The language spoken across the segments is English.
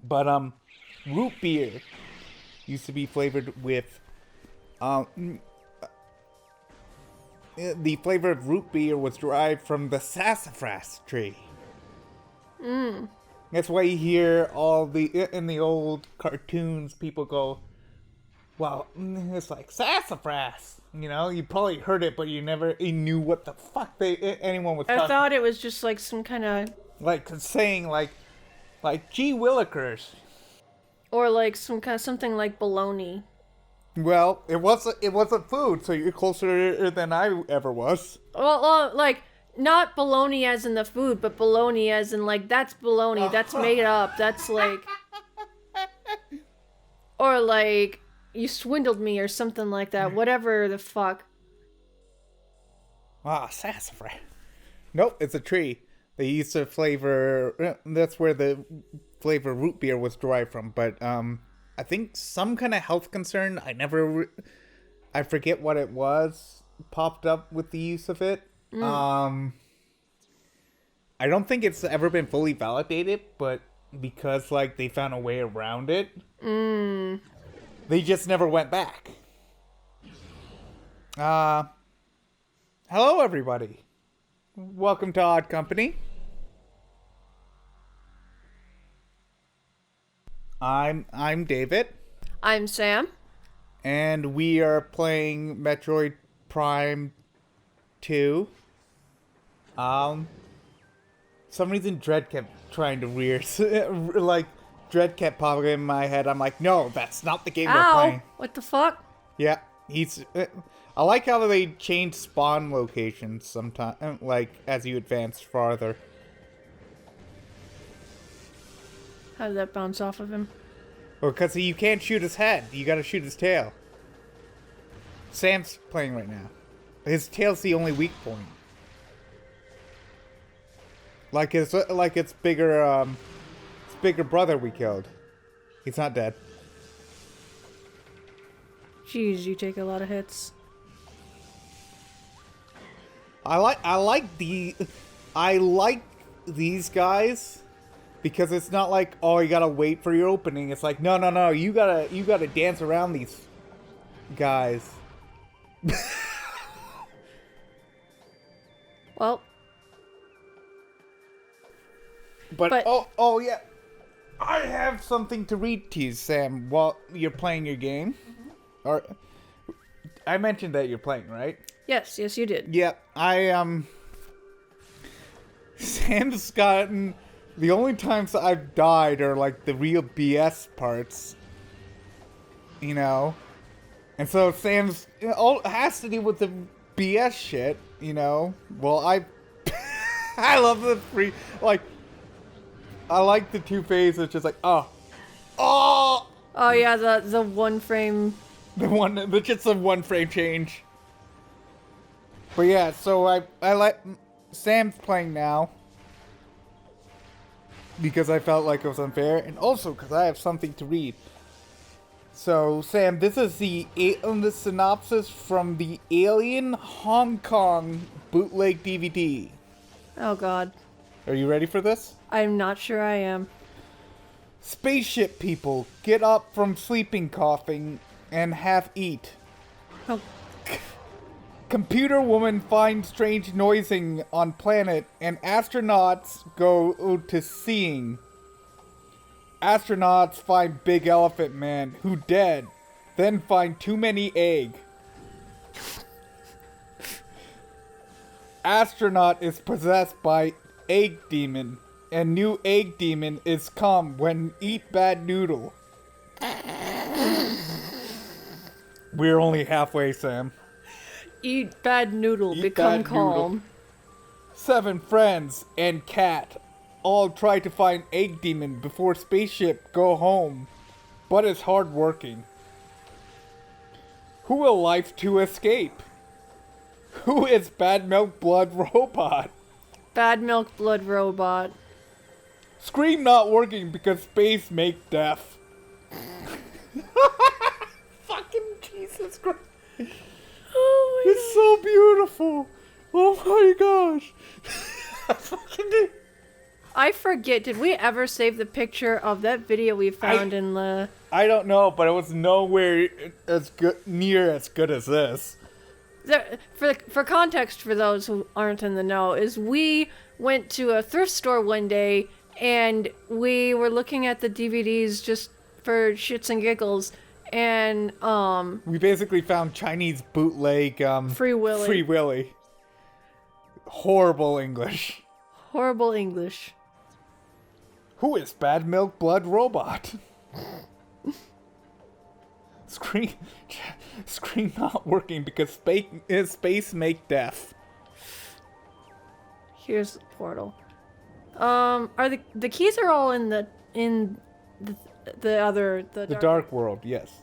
But root beer used to be flavored with the flavor of root beer was derived from the sassafras tree. That's why you hear in the old cartoons, people go, well, it's like sassafras. You know, you probably heard it, but you knew what the fuck anyone was talking. I thought it was just like some kind of... Like saying like gee willikers. Or like something like bologna. Well, it wasn't food, so you're closer than I ever was. Well, like, not bologna as in the food, but bologna as in, like, that's bologna, that's made up, that's like... Or like, you swindled me or something like that, whatever the fuck. Ah, sassafras. Nope, it's a tree. They used to flavor... That's where the flavor root beer was derived from, but, I think some kind of health concern, I forget what it was, popped up with the use of it. I don't think it's ever been fully validated, but because, like, they found a way around it, they just never went back. Hello, everybody. Welcome to Odd Company. I'm David. I'm Sam. And we are playing Metroid Prime 2. Some reason Dread kept trying to rear like Dread kept popping in my head. I'm like, no, that's not the game we're playing. What the fuck? Yeah, I like how they change spawn locations sometimes, like as you advance farther. How did that bounce off of him? Well, because you can't shoot his head. You gotta shoot his tail. Sam's playing right now. His tail's the only weak point. Like it's bigger, bigger brother we killed. He's not dead. Jeez, you take a lot of hits. I like these guys. Because it's not like, oh, you gotta wait for your opening. It's like, no, you gotta dance around these guys. Well. But oh yeah. I have something to read to you, Sam, while you're playing your game. Mm-hmm. Or I mentioned that you're playing, right? Yes, you did. Yeah, Sam's gotten... The only times I've died are, like, the real BS parts. You know? And so Sam's... It has to do with the BS shit, you know? Well, I love the free... Like... I like the two phases, just like, oh! Oh! Oh, yeah, the one frame... Just the one frame change. But yeah, so I let... Sam's playing now. Because I felt like it was unfair, and also because I have something to read. So, Sam, this is the synopsis from the Alien Hong Kong bootleg DVD. Oh, God. Are you ready for this? I'm not sure I am. Spaceship people get up from sleeping coughing and half eat. Oh. Computer woman finds strange noising on planet, and astronauts go to seeing. Astronauts find big elephant man, who dead, then find too many egg. Astronaut is possessed by egg demon, and new egg demon is come when eat bad noodle. We're only halfway, Sam. Eat bad noodle, become calm. Noodle. 7 friends and cat all try to find egg demon before spaceship go home, but it's hard working. Who will life to escape? Who is Bad Milk Blood Robot? Bad Milk Blood Robot. Scream not working because space make deaf. Fucking Jesus Christ. Oh my It's so beautiful. Oh my gosh. I forget. Did we ever save the picture of that video we found in the? I don't know, but it was nowhere near as good as this. For context, for those who aren't in the know, is we went to a thrift store one day and we were looking at the DVDs just for shits and giggles, and we basically found Chinese bootleg Free Willy. Free Willy. Horrible English. Horrible English. Who is Bad Milk Blood Robot? Screen not working because space make death. Here's the portal. Are the keys are all in the dark world, yes.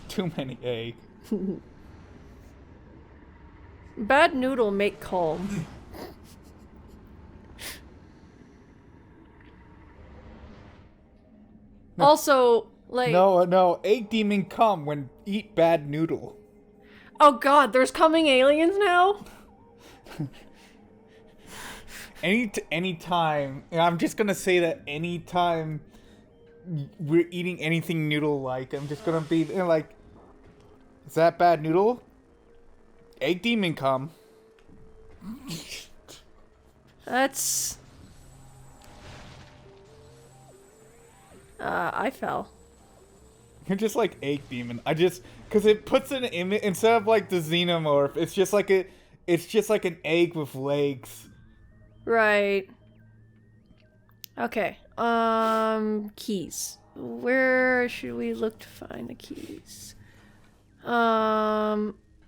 Too many egg. Bad noodle make calm. Also, like... No, egg demon come when eat bad noodle. Oh god, there's coming aliens now? Anytime, I'm just gonna say that anytime we're eating anything noodle-like, I'm just gonna be like, is that bad noodle? Egg demon come. That's... I fell. You're just like egg demon. Because it puts an image, instead of like the xenomorph, it's just like an egg with legs. Right. Okay. Keys. Where should we look to find the keys?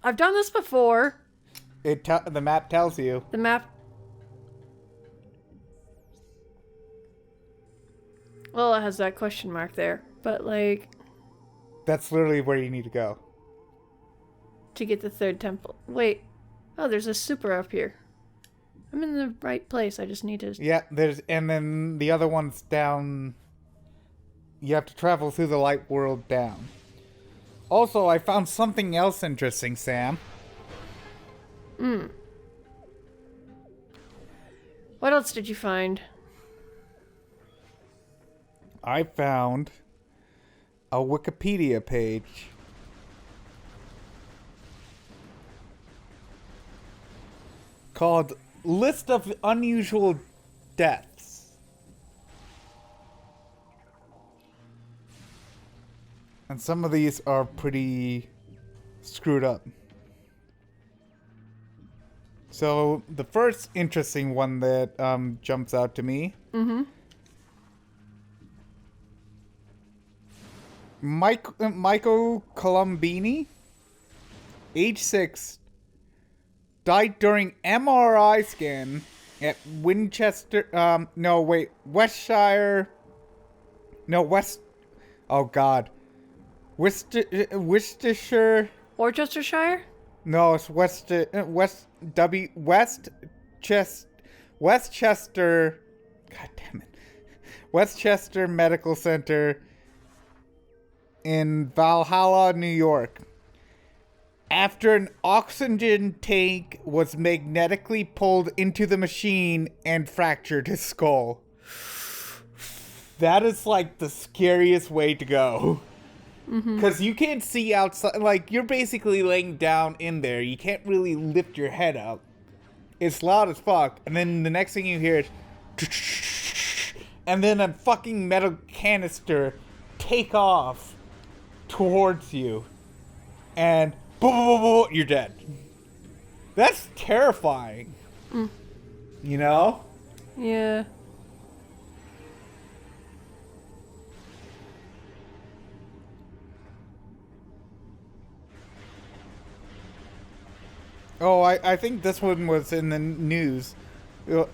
I've done this before. The map tells you. The map... Well, it has that question mark there, but like... That's literally where you need to go. To get the third temple. Wait. Oh, there's a super up here. I'm in the right place, I just need to... Yeah, and then the other one's down... You have to travel through the light world down. Also, I found something else interesting, Sam. What else did you find? I found a Wikipedia page called List of Unusual Deaths. And some of these are pretty screwed up. So the first interesting one that jumps out to me. Michael Colombini, age 6, died during MRI scan at Worcestershire. Worcestershire? No, it's Westchester. God damn it. Westchester Medical Center in Valhalla, New York, after an oxygen tank was magnetically pulled into the machine and fractured his skull. That is like the scariest way to go. Because you can't see outside. Like, you're basically laying down in there. You can't really lift your head up. It's loud as fuck. And then the next thing you hear is... And then a fucking metal canister take off towards you, and boom, boom, boom, boom, you're dead. That's terrifying. You know? Yeah. Oh, I think this one was in the news. I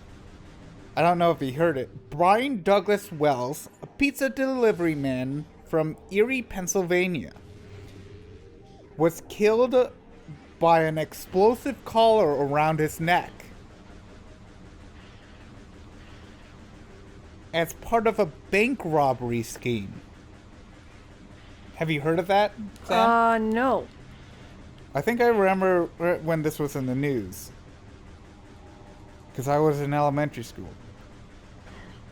don't know if he heard it. Brian Douglas Wells, a pizza delivery man from Erie, Pennsylvania, was killed by an explosive collar around his neck as part of a bank robbery scheme. Have you heard of that, Sam? No. I think I remember when this was in the news. Because I was in elementary school.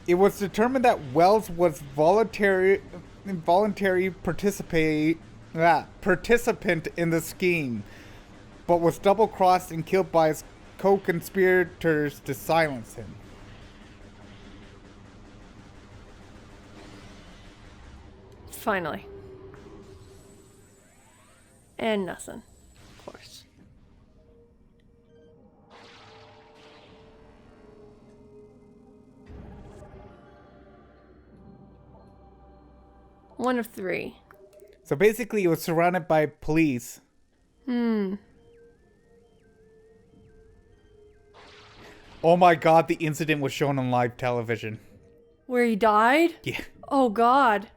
It was determined that Wells was involuntary participant in the scheme, but was double-crossed and killed by his co-conspirators to silence him. Finally. And nothing, of course. One of three. So basically, he was surrounded by police. Hmm. Oh my god, the incident was shown on live television. Where he died? Yeah. Oh god.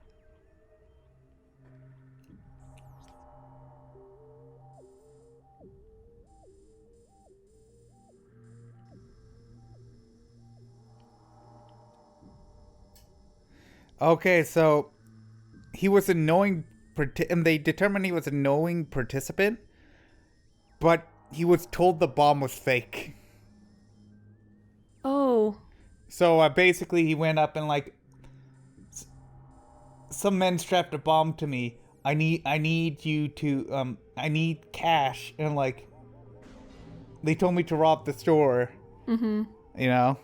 Okay, so he was a knowing, and they determined he was a knowing participant, but he was told the bomb was fake. Oh. So basically, he went up and like, some men strapped a bomb to me. I need you to I need cash, and like, they told me to rob the store. Mm-hmm. You know.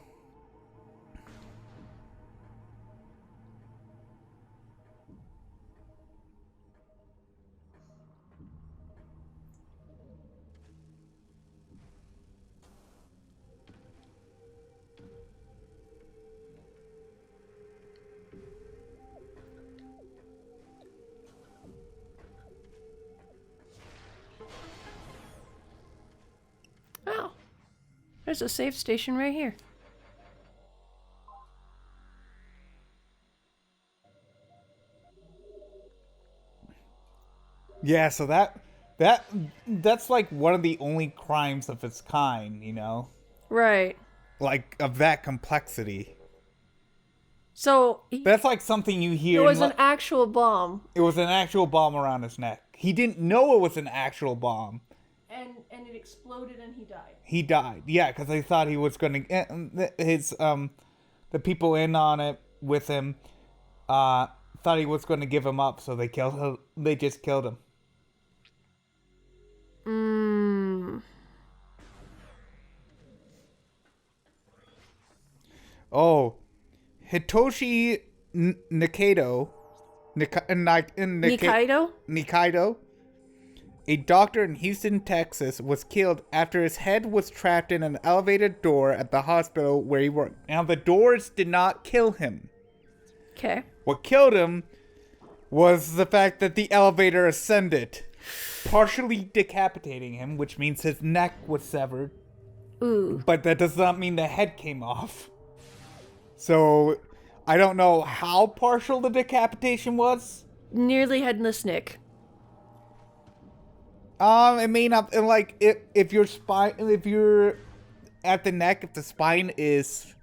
Oh. There's a safe station right here. Yeah, so that's like one of the only crimes of its kind, you know? Right. Like, of that complexity. So That's like something you hear. it was an actual bomb. It was an actual bomb around his neck. He didn't know it was an actual bomb. And it exploded and he died. He died. Yeah, because they thought he was going to... the people in on it with him thought he was going to give him up, so they killed him. They just killed him. Oh, Hitoshi Nikaido, Nikaido, a doctor in Houston, Texas, was killed after his head was trapped in an elevated door at the hospital where he worked. Now, the doors did not kill him. Okay. What killed him was the fact that the elevator ascended, partially decapitating him, which means his neck was severed. Ooh. But that does not mean the head came off. So, I don't know how partial the decapitation was. Nearly headless Nick. It may not, like, if your spine, if you're at the neck, if the spine is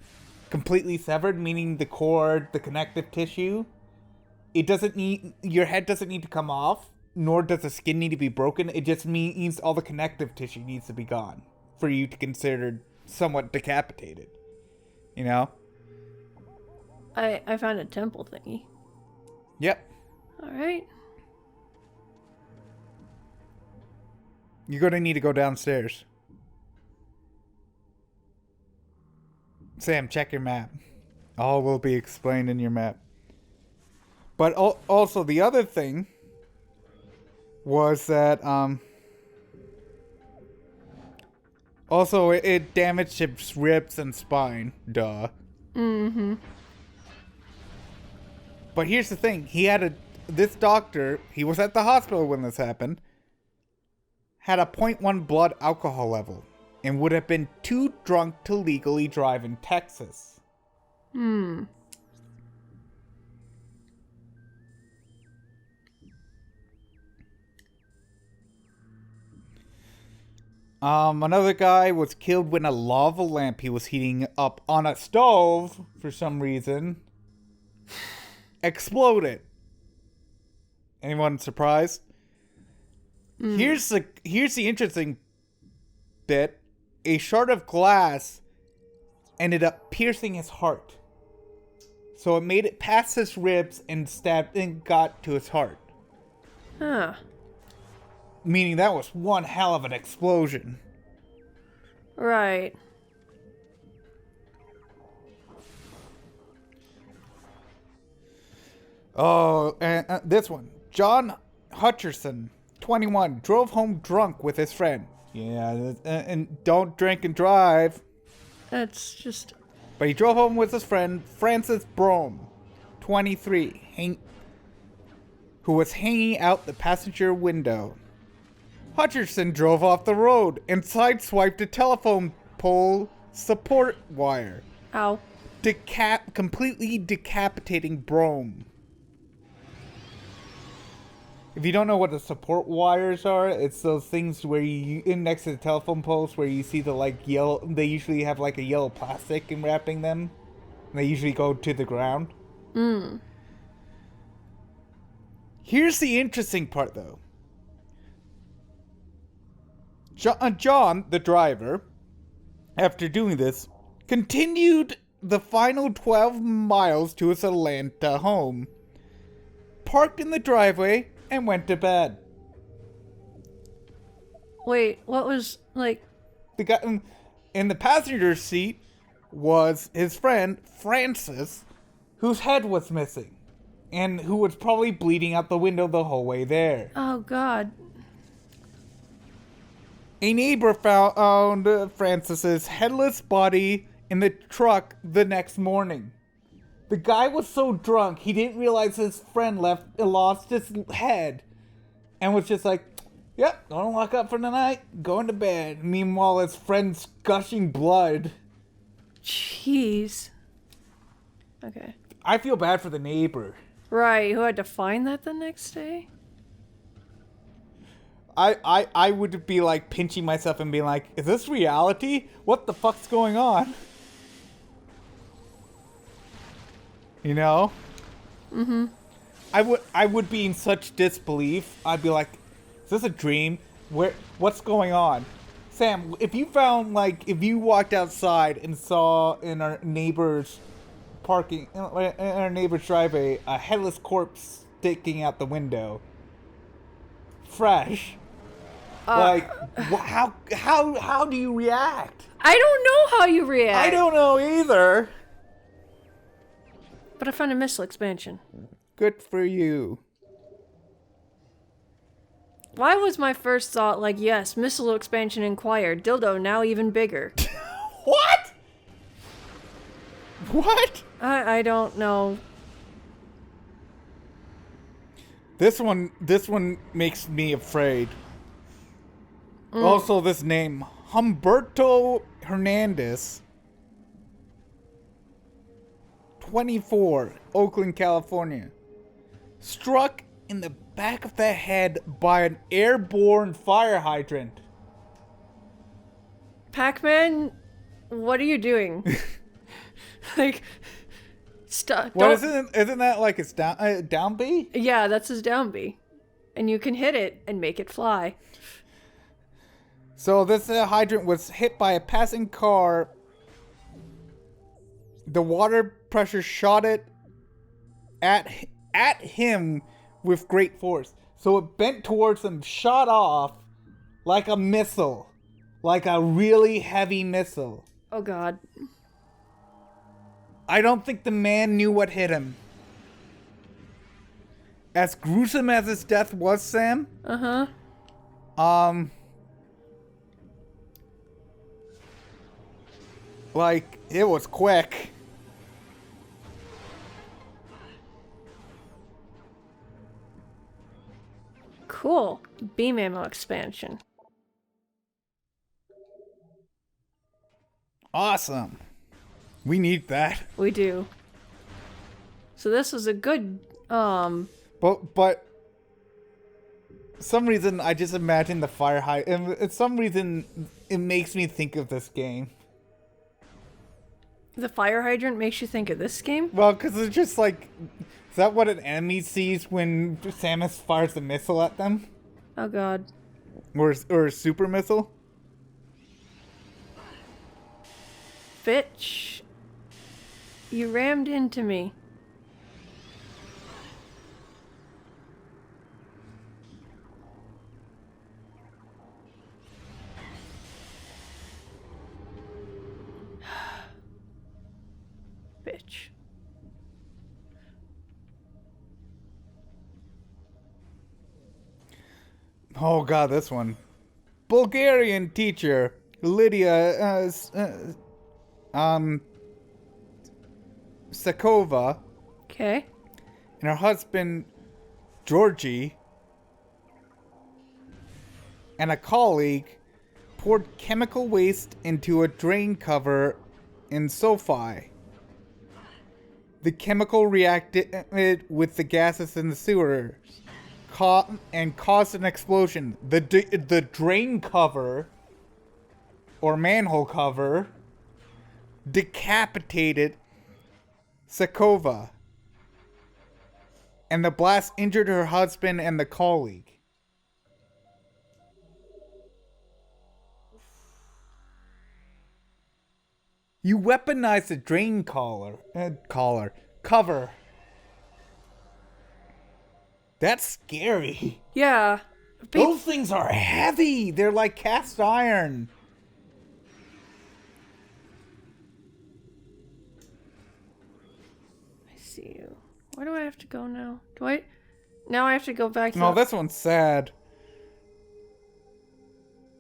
completely severed, meaning the cord, the connective tissue, it doesn't need, your head doesn't need to come off, nor does the skin need to be broken. It just means all the connective tissue needs to be gone for you to consider somewhat decapitated. You know? I found a temple thingy. Yep. Alright. You're going to need to go downstairs. Sam, check your map. All will be explained in your map. But also, the other thing was that, also, it damaged his ribs and spine. Duh. Mm-hmm. But here's the thing. This doctor, he was at the hospital when this happened, had a 0.1 blood alcohol level and would have been too drunk to legally drive in Texas. Another guy was killed when a lava lamp he was heating up on a stove, for some reason, exploded. Anyone surprised? Here's the interesting bit. A shard of glass ended up piercing his heart. So it made it past his ribs and stabbed and got to his heart. Huh. Meaning that was one hell of an explosion. Right. Oh, and this one. John Hutcherson, 21, drove home drunk with his friend. Yeah, and don't drink and drive. That's just... But he drove home with his friend, Francis Brome, 23, who was hanging out the passenger window. Hutcherson drove off the road and sideswiped a telephone pole support wire, Ow. completely decapitating Brome. If you don't know what the support wires are, it's those things where you in next to the telephone posts where you see the like yellow. They usually have like a yellow plastic in wrapping them. And they usually go to the ground. Here's the interesting part, though. John, the driver, after doing this, continued the final 12 miles to his Atlanta home, parked in the driveway, and went to bed. Wait, what was, like... The guy in the passenger seat was his friend, Francis, whose head was missing, and who was probably bleeding out the window the whole way there. Oh, God. A neighbor found Francis's headless body in the truck the next morning. The guy was so drunk, he didn't realize his friend lost his head, and was just like, yep, gonna lock up for the night, going to bed. Meanwhile, his friend's gushing blood. Jeez. Okay. I feel bad for the neighbor. Right, who had to find that the next day? I would be like pinching myself and being like, is this reality? What the fuck's going on? You know? Mm-hmm. I would be in such disbelief. I'd be like, is this a dream? What's going on? Sam, if you walked outside and saw in our neighbor's driveway a headless corpse sticking out the window, fresh, how do you react? I don't know how you react. I don't know either. But I found a missile expansion. Good for you. Why was my first thought like, yes, missile expansion inquired, dildo now even bigger? What? What? I don't know. This one makes me afraid. Also, this name, Humberto Hernandez, 24, Oakland, California, struck in the back of the head by an airborne fire hydrant. Pac-Man, what are you doing? Like, stop. What isn't that like its down B? Yeah, that's his down B. And you can hit it and make it fly. So this hydrant was hit by a passing car. The water pressure shot it at him with great force. So it bent towards him, shot off like a missile. Like a really heavy missile. Oh, God. I don't think the man knew what hit him. As gruesome as his death was, Sam. Uh-huh. Like, it was quick. Cool. Beam ammo expansion. Awesome. We need that. We do. So this was a good, But some reason I just imagine the fire hydrant. And some reason it makes me think of this game. The fire hydrant makes you think of this game? Well, because it's just like, is that what an enemy sees when Samus fires a missile at them? Oh, God. Or a super missile? Bitch. You rammed into me. Bitch. Oh god, this one. Bulgarian teacher Lydia Sakova Okay. and her husband Georgie and a colleague poured chemical waste into a drain cover in Sofia. The chemical reacted with the gases in the sewers and caused an explosion. The drain cover or manhole cover decapitated Sakova, and the blast injured her husband and the colleague. You weaponized the drain cover. That's scary. Yeah. Those things are heavy. They're like cast iron. I see you. Where do I have to go now? Now I have to go back to No, this one's sad.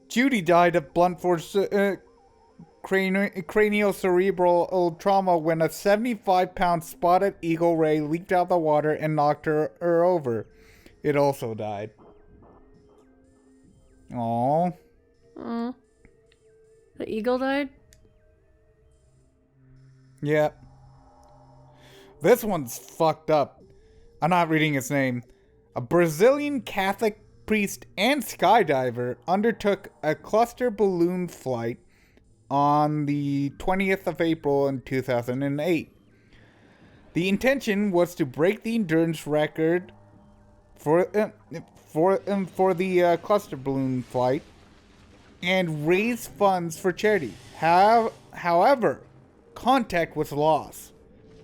Judy died of blunt force craniocerebral trauma when a 75-pound spotted eagle ray leaked out the water and knocked her over. It also died. Aww. The eagle died? Yeah. This one's fucked up. I'm not reading his name. A Brazilian Catholic priest and skydiver undertook a cluster balloon flight on the 20th of April in 2008. The intention was to break the endurance record for the cluster balloon flight and raise funds for charity. However, contact was lost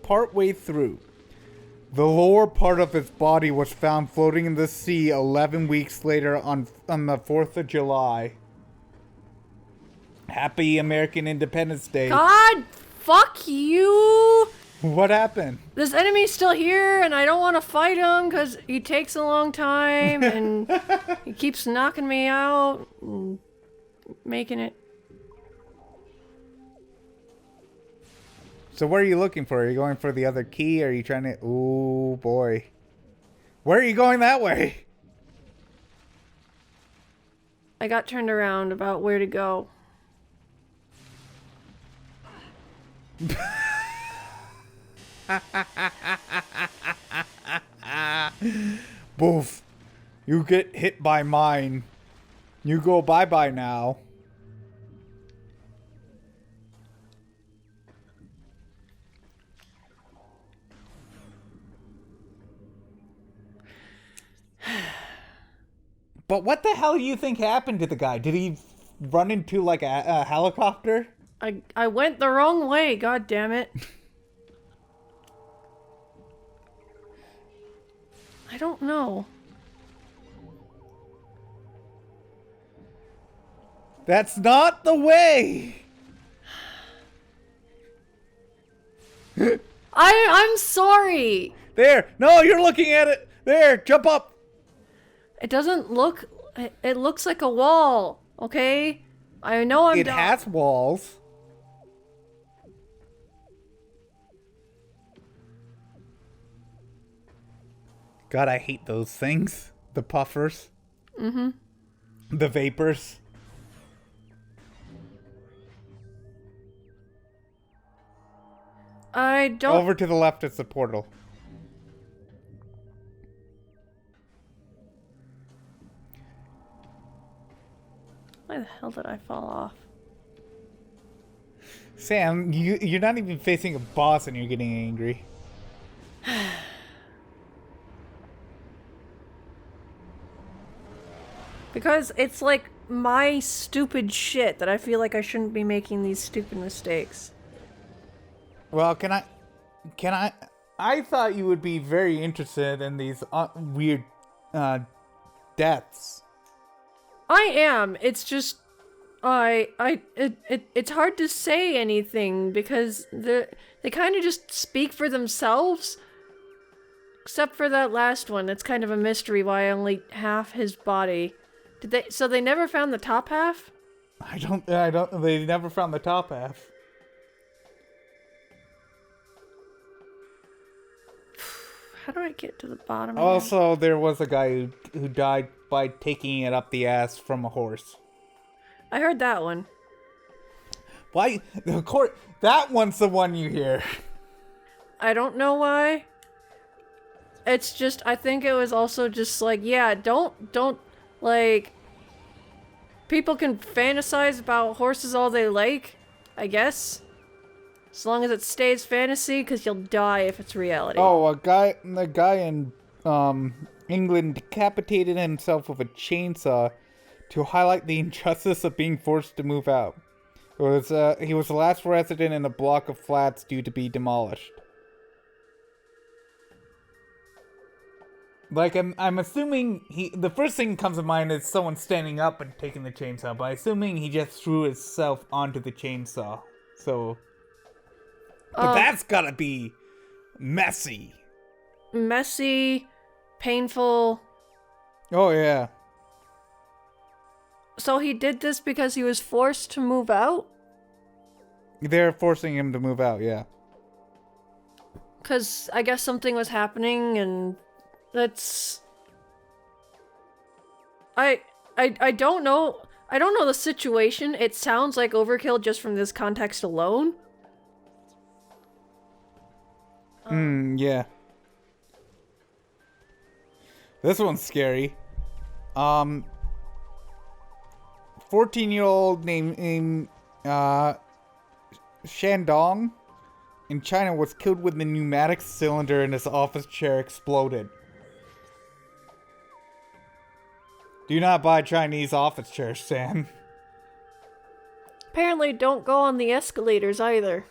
partway through. The lower part of his body was found floating in the sea 11 weeks later on the 4th of July. Happy American Independence Day. God, fuck you! What happened? This enemy's still here, and I don't want to fight him because he takes a long time, and he keeps knocking me out and making it. So what are you looking for? Are you going for the other key? Or are you trying to... Ooh, boy. Where are you going that way? I got turned around about where to go. Boof. You get hit by mine. You go bye-bye now. But what the hell do you think happened to the guy? Did he run into like a helicopter? I went the wrong way, god damn it. I don't know. That's not the way. I'm sorry. There. No, you're looking at it. There. Jump up. It doesn't look... It looks like a wall, okay? I know I'm It has walls. God, I hate those things. The puffers. Mm-hmm. The vapors. I don't... Over to the left is the portal. Why the hell did I fall off? Sam, you're not even facing a boss and you're getting angry. Because it's like my stupid shit that I feel like I shouldn't be making these stupid mistakes. Well, I thought you would be very interested in these weird deaths. I am. It's just it's hard to say anything because they kind of just speak for themselves. Except for that last one. It's kind of a mystery why only half his body. So they never found the top half? They never found the top half. How do I get to the bottom? Also, there was a guy who died by taking it up the ass from a horse. I heard that one. Why? That one's the one you hear. I don't know why. It's just, I think it was also just like, yeah, don't, like, people can fantasize about horses all they like, I guess. As long as it stays fantasy, because you'll die if it's reality. Oh, the guy in England decapitated himself with a chainsaw to highlight the injustice of being forced to move out. He was the last resident in a block of flats due to be demolished. Like, I'm assuming the first thing that comes to mind is someone standing up and taking the chainsaw, but I'm assuming he just threw himself onto the chainsaw. So, but that's gotta be messy. Messy, painful. Oh, yeah. So he did this because he was forced to move out? They're forcing him to move out, yeah. Because I guess something was happening and that's... I don't know. I don't know the situation. It sounds like overkill just from this context alone. Yeah. This one's scary. 14-year-old named Shandong in China was killed when the pneumatic cylinder in his office chair exploded. Do not buy Chinese office chairs, Sam. Apparently don't go on the escalators either.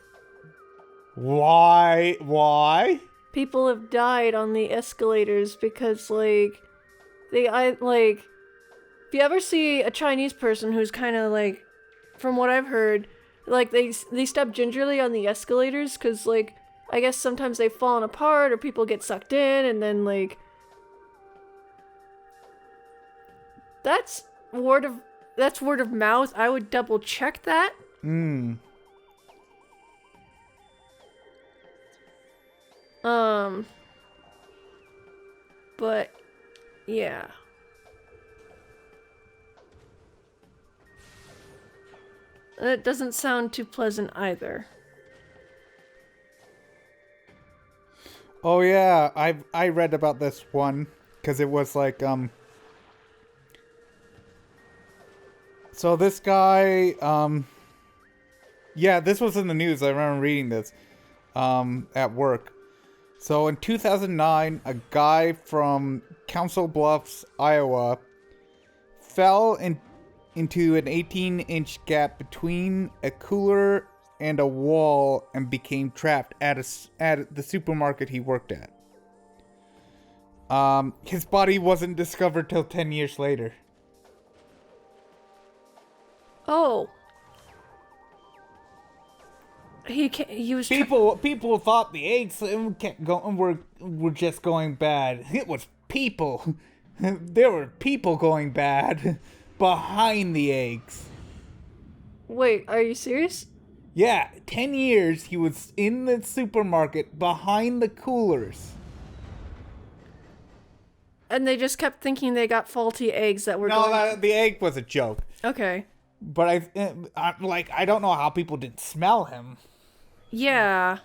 Why? Why? People have died on the escalators because, like, if you ever see a Chinese person who's kind of, like, from what I've heard, like, they step gingerly on the escalators because, like, I guess sometimes they've fallen apart or people get sucked in and then, like, that's word of mouth. I would double check that. But, yeah. That doesn't sound too pleasant either. Oh yeah, I read about this one because it was like so this guy yeah, this was in the news. I remember reading this at work. So in 2009, a guy from Council Bluffs, Iowa, fell into an 18-inch gap between a cooler and a wall and became trapped at the supermarket he worked at. His body wasn't discovered till 10 years later. Oh. He was people thought the eggs kept going were just going bad. It was people. There were people going bad behind the eggs. Wait, are you serious? Yeah, 10 years he was in the supermarket behind the coolers. And they just kept thinking they got faulty eggs that were the egg was a joke. Okay. But I don't know how people didn't smell him. Yeah.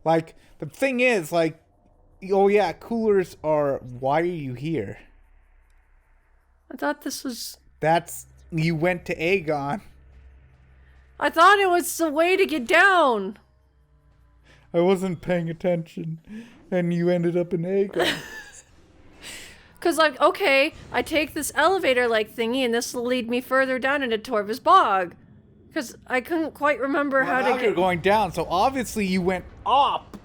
Like, the thing is, like, oh yeah, coolers are, why are you here? I thought this was... You went to Aegon. I thought it was the way to get down. I wasn't paying attention, and you ended up in Aegon. Cause like, okay, I take this elevator like thingy, and this will lead me further down into Torvus Bog. Cause I couldn't quite remember how to You're get. going down, so obviously you went up.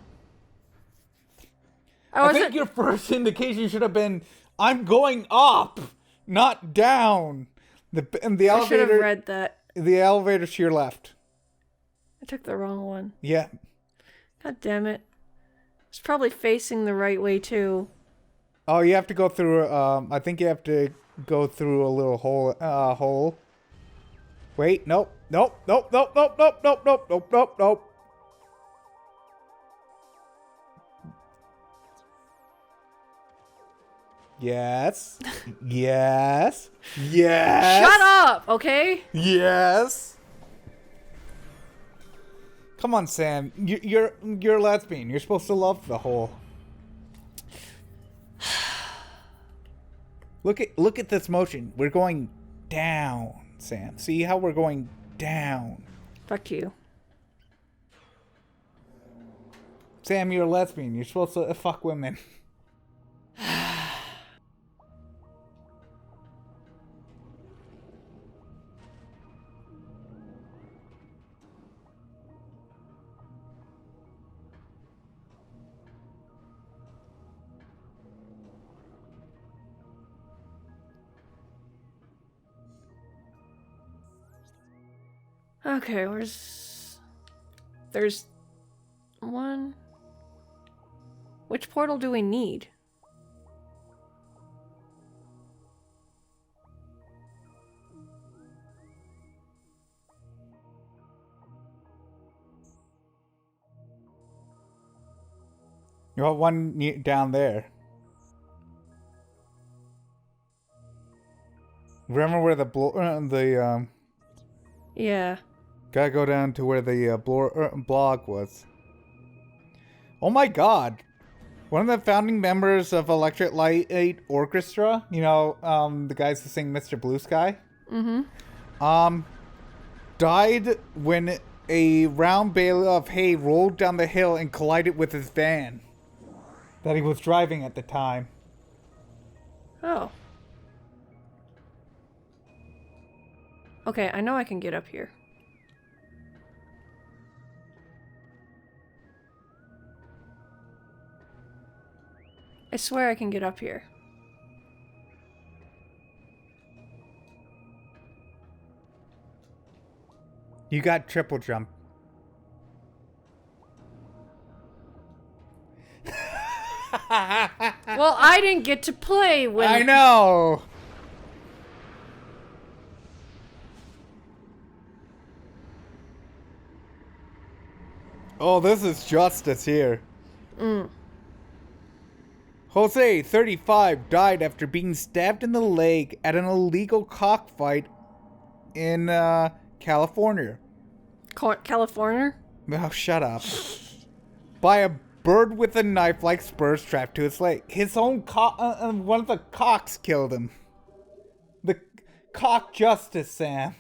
I I think your first indication should have been, I'm going up, not down. And the I should have elevator. read that. The elevator's to your left. I took the wrong one. Yeah. God damn it. It's probably facing the right way too. Oh, you have to go through. I think you have to go through a little hole. Wait, nope, nope, nope, nope, nope, nope, nope, nope, nope, nope, nope. Yes. Yes. Yes. Shut up, okay? Yes. Come on, Sam. You're a lesbian. You're supposed to love the hole. Look at this motion. We're going down, Sam. See how we're going down. Fuck you. Sam, you're a lesbian. You're supposed to fuck women. Okay, there's one. Which portal do we need? You want one down there. Remember where Yeah. gotta go down to where the blog was. Oh my god. One of the founding members of Electric Light Orchestra, the guys who sing Mr. Blue Sky, died when a round bale of hay rolled down the hill and collided with his van that he was driving at the time. Oh. Okay, I know I can get up here. I swear I can get up here. You got triple jump. Well, I didn't get to play when... I know! Oh, this is justice here. Jose, 35, died after being stabbed in the leg at an illegal cockfight in California. California? Oh, shut up. By a bird with a knife like spurs strapped to his leg. His own one of the cocks killed him. The cock justice, Sam.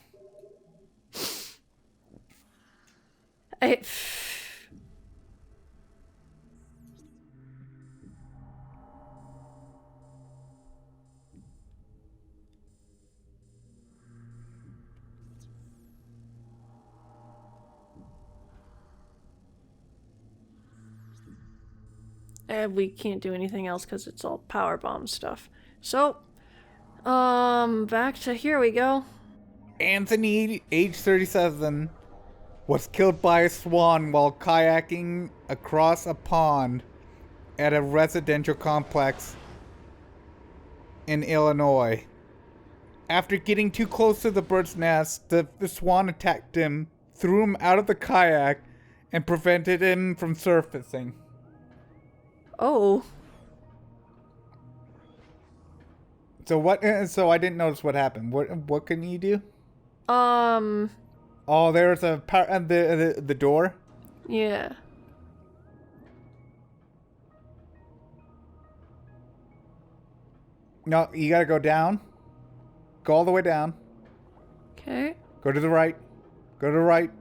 We can't do anything else because it's all power bomb stuff. So, back to here we go. Anthony, age 37, was killed by a swan while kayaking across a pond at a residential complex in Illinois. After getting too close to the bird's nest, the swan attacked him, threw him out of the kayak, and prevented him from surfacing. Oh. So what? So I didn't notice what happened. What can you do? Oh, there's the door. Yeah. No, you gotta go down. Go all the way down. Okay. Go to the right. Go to the right.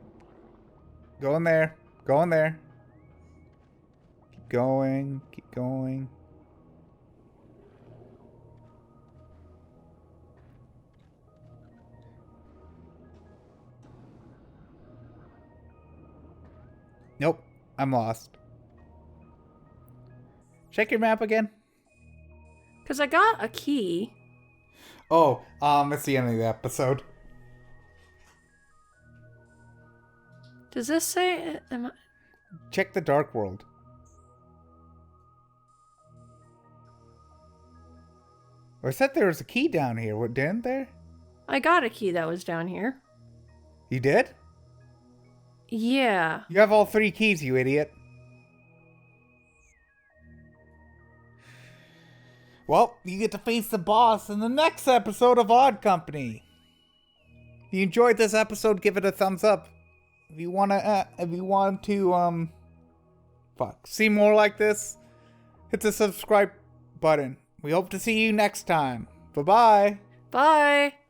Go in there. Go in there. Keep going. Keep going. Nope, I'm lost. Check your map again. Because I got a key. Oh, it's the end of the episode. Does this say... Am I... Check the Dark World. Or said there was a key down here, what, didn't there? I got a key that was down here. You did? Yeah. You have all 3 keys, you idiot. Well, you get to face the boss in the next episode of Odd Company. If you enjoyed this episode, give it a thumbs up. If you want to see more like this, hit the subscribe button. We hope to see you next time. Bye-bye. Bye.